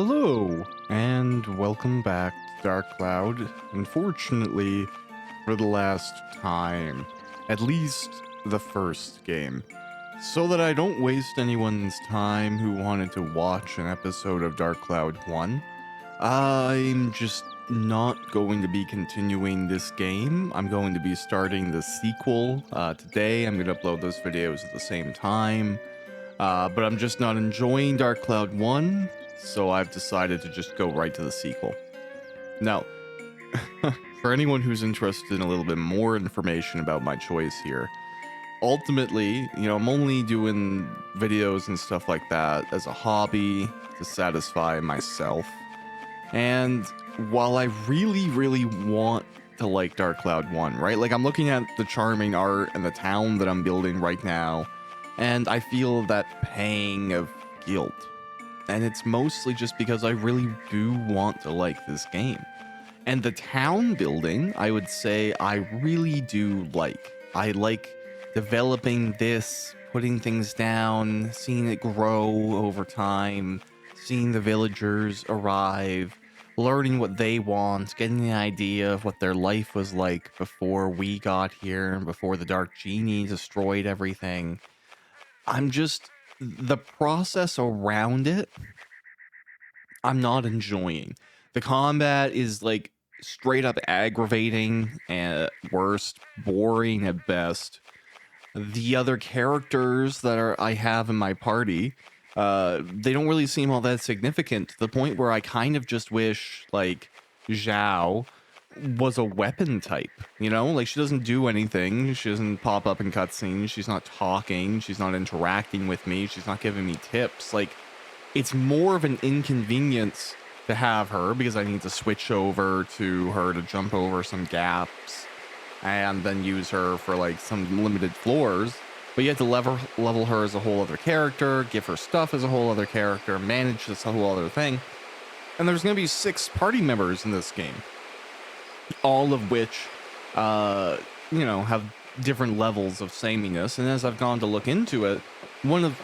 Hello, and welcome back to Dark Cloud. Unfortunately, for the last time, at least the first game, so that I don't waste anyone's time who wanted to watch an episode of Dark Cloud 1, I'm just not going to be continuing this game. I'm going to be starting the sequel today. I'm going to upload those videos at the same time. But I'm just not enjoying Dark Cloud 1, so I've decided to just go right to the sequel. Now, for anyone who's interested in a little bit more information about my choice here, ultimately, I'm only doing videos and stuff like that as a hobby to satisfy myself. And while I really, really want to like Dark Cloud 1, right? Like, I'm looking at the charming art and the town that I'm building right now, and I feel that pang of guilt. And it's mostly just because I really do want to like this game. And the town building, I would say I really do like. I like developing this, putting things down, seeing it grow over time, seeing the villagers arrive, learning what they want, getting the idea of what their life was like before we got here and before the Dark Genie destroyed everything. The process around it, I'm not enjoying. The combat is like straight up aggravating at worst, boring at best. The other characters I have in my party, they don't really seem all that significant, to the point where I kind of just wish, like, Zhao was a weapon type, like, she doesn't do anything, she doesn't pop up in cutscenes, she's not talking, she's not interacting with me, she's not giving me tips. Like, it's more of an inconvenience to have her because I need to switch over to her to jump over some gaps and then use her for like some limited floors. But you have to level her as a whole other character, give her stuff as a whole other character, manage this whole other thing. And there's going to be 6 party members in this game, all of which, have different levels of sameness. And as I've gone to look into it, one of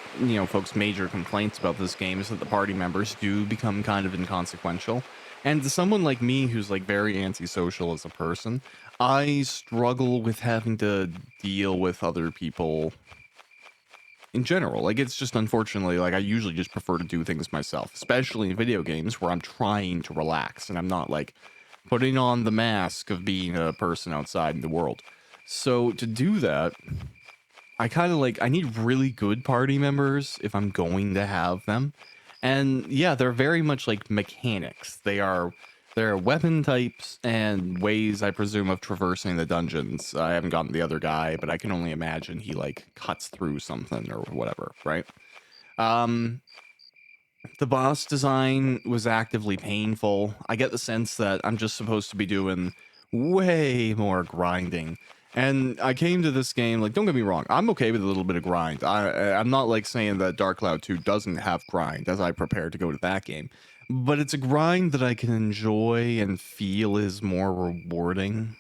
folks' major complaints about this game is that the party members do become kind of inconsequential. And to someone like me who's like very antisocial as a person, I struggle with having to deal with other people in general. Like, it's just, unfortunately, like, I usually just prefer to do things myself, especially in video games where I'm trying to relax and I'm not like putting on the mask of being a person outside in the world. So to do that, I kind of I need really good party members if I'm going to have them. And yeah, they're very much like mechanics. They're weapon types and ways, I presume, of traversing the dungeons. I haven't gotten the other guy, but I can only imagine he like cuts through something or whatever, right? The boss design was actively painful. I get the sense that I'm just supposed to be doing way more grinding. And I came to this game, like, don't get me wrong, I'm okay with a little bit of grind. I'm not like saying that Dark Cloud 2 doesn't have grind as I prepare to go to that game. But it's a grind that I can enjoy and feel is more rewarding.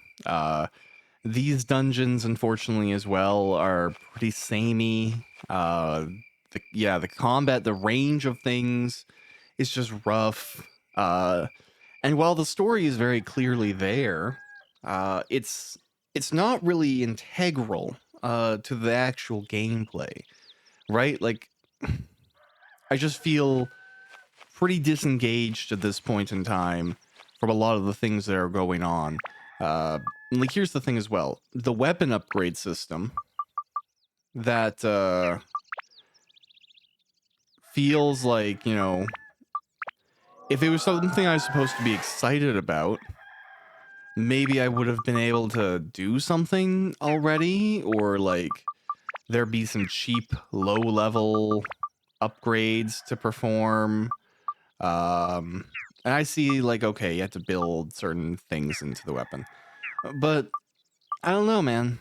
These dungeons, unfortunately, as well, are pretty samey. The combat, the range of things is just rough. And while the story is very clearly there, it's not really integral to the actual gameplay, right? Like, I just feel pretty disengaged at this point in time from a lot of the things that are going on. Like, here's the thing as well. The weapon upgrade system that feels like, if it was something I was supposed to be excited about, maybe I would have been able to do something already, or like there be some cheap low-level upgrades to perform. And I see, like, okay, you have to build certain things into the weapon. But I don't know, man.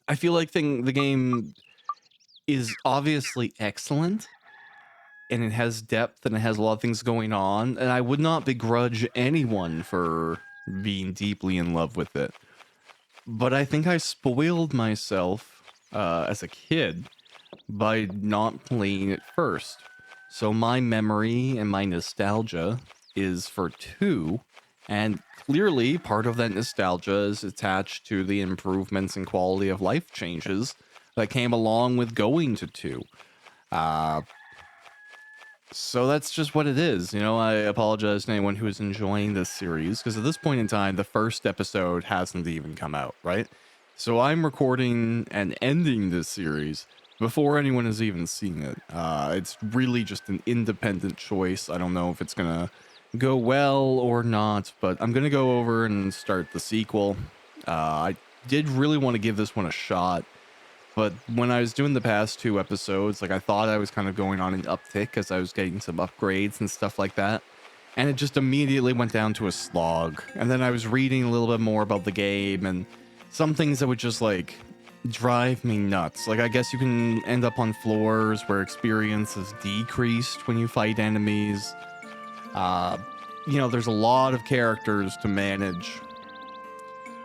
I feel like the game is obviously excellent, and it has depth, and it has a lot of things going on, and I would not begrudge anyone for being deeply in love with it. But I think I spoiled myself as a kid by not playing it first. So my memory and my nostalgia is for 2, and clearly part of that nostalgia is attached to the improvements and quality of life changes that came along with going to 2. Uh, so that's just what it is. I apologize to anyone who is enjoying this series, because at this point in time, the first episode hasn't even come out, right? So I'm recording and ending this series before anyone has even seen it. It's really just an independent choice. I don't know if it's gonna go well or not, but I'm gonna go over and start the sequel. I did really want to give this one a shot, but when I was doing the past 2 episodes, like, I thought I was kind of going on an uptick as I was getting some upgrades and stuff like that. And it just immediately went down to a slog. And then I was reading a little bit more about the game, and some things that would just, like, drive me nuts. Like, I guess you can end up on floors where experience is decreased when you fight enemies. Uh, there's a lot of characters to manage.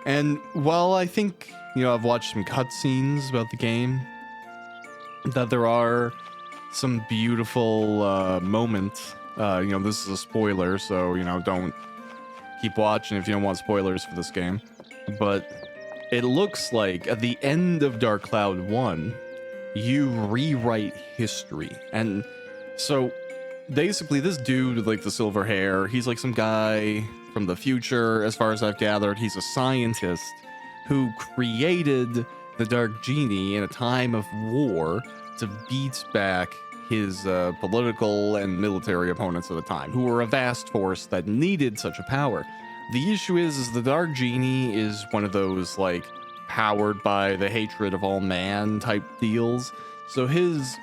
And while I think, I've watched some cutscenes about the game, that there are some beautiful moments. This is a spoiler, so, don't keep watching if you don't want spoilers for this game. But it looks like at the end of Dark Cloud 1, you rewrite history. And so basically this dude with, like, the silver hair, he's like some guy from the future, as far as I've gathered. He's a scientist who created the Dark Genie in a time of war to beat back his political and military opponents at the time, who were a vast force that needed such a power. The issue is the Dark Genie is one of those, like, powered by the hatred of all man type deals. So his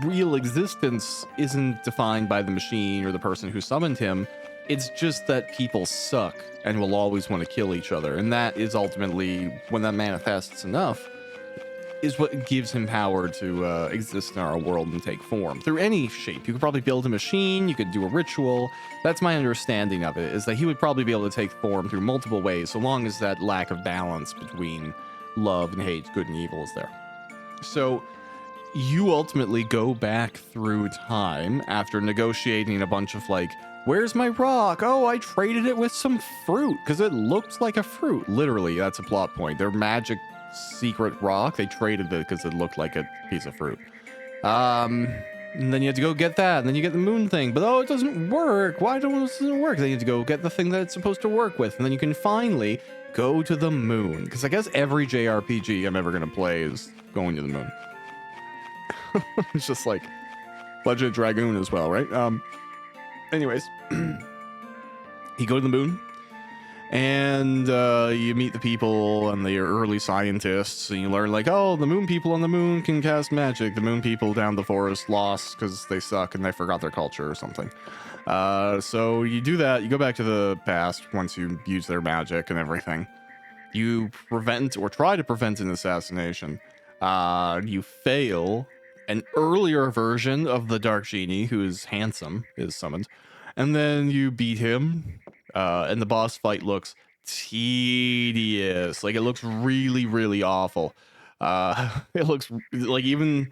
real existence isn't defined by the machine or the person who summoned him. It's just that people suck and will always want to kill each other. And that is ultimately, when that manifests enough, is what gives him power to exist in our world and take form through any shape. You could probably build a machine, you could do a ritual. That's my understanding of it, is that he would probably be able to take form through multiple ways, so long as that lack of balance between love and hate, good and evil, is there. So you ultimately go back through time after negotiating a bunch of, like, where's my rock? Oh, I traded it with some fruit because it looked like a fruit. Literally, that's a plot point. Their magic secret rock, they traded it because it looked like a piece of fruit. And then you have to go get that, and then you get the moon thing, but it doesn't work. Why doesn't it work? Then you have to go get the thing that it's supposed to work with, and then you can finally go to the moon. Because I guess every JRPG I'm ever going to play is going to the moon. It's just like Legend of Dragoon as well, right? Anyways, you go to the moon, and you meet the people and the early scientists, and you learn, like, oh, the moon people on the moon can cast magic. The moon people down the forest lost because they suck and they forgot their culture or something. So you do that. You go back to the past once you use their magic and everything. You prevent or try to prevent an assassination. You fail. An earlier version of the Dark Genie, who is handsome, is summoned. And then you beat him. And the boss fight looks tedious. Like, it looks really, really awful. It looks like, even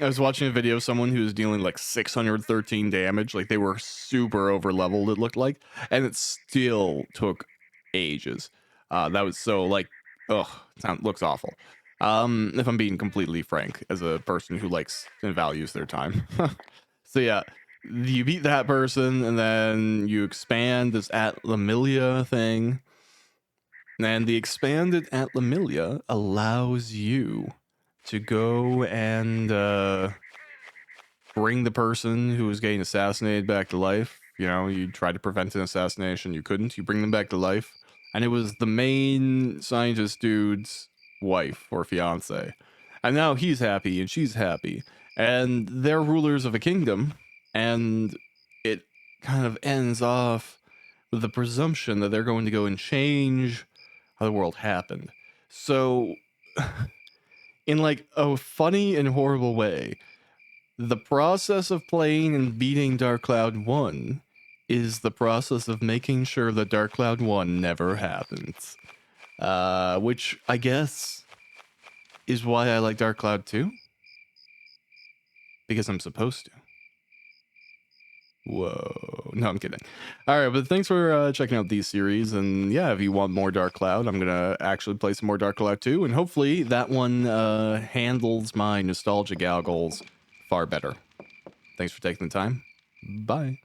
I was watching a video of someone who was dealing like 613 damage. Like, they were super over leveled, it looked like. And it still took ages. That was so, like, looks awful. If I'm being completely frank, as a person who likes and values their time. So yeah, you beat that person, and then you expand this Atlamilia thing. And the expanded Atlamilia allows you to go and bring the person who was getting assassinated back to life. You tried to prevent an assassination, you couldn't. You bring them back to life. And it was the main scientist dude's wife or fiance. And now he's happy and she's happy. And they're rulers of a kingdom. And it kind of ends off with the presumption that they're going to go and change how the world happened. So, in, like, a funny and horrible way, the process of playing and beating Dark Cloud 1 is the process of making sure that Dark Cloud 1 never happens. Which I guess is why I like Dark Cloud 2. Because I'm supposed to. Whoa. No, I'm kidding. All right, but thanks for checking out these series. And yeah, if you want more Dark Cloud, I'm going to actually play some more Dark Cloud 2. And hopefully that one handles my nostalgia goggles far better. Thanks for taking the time. Bye.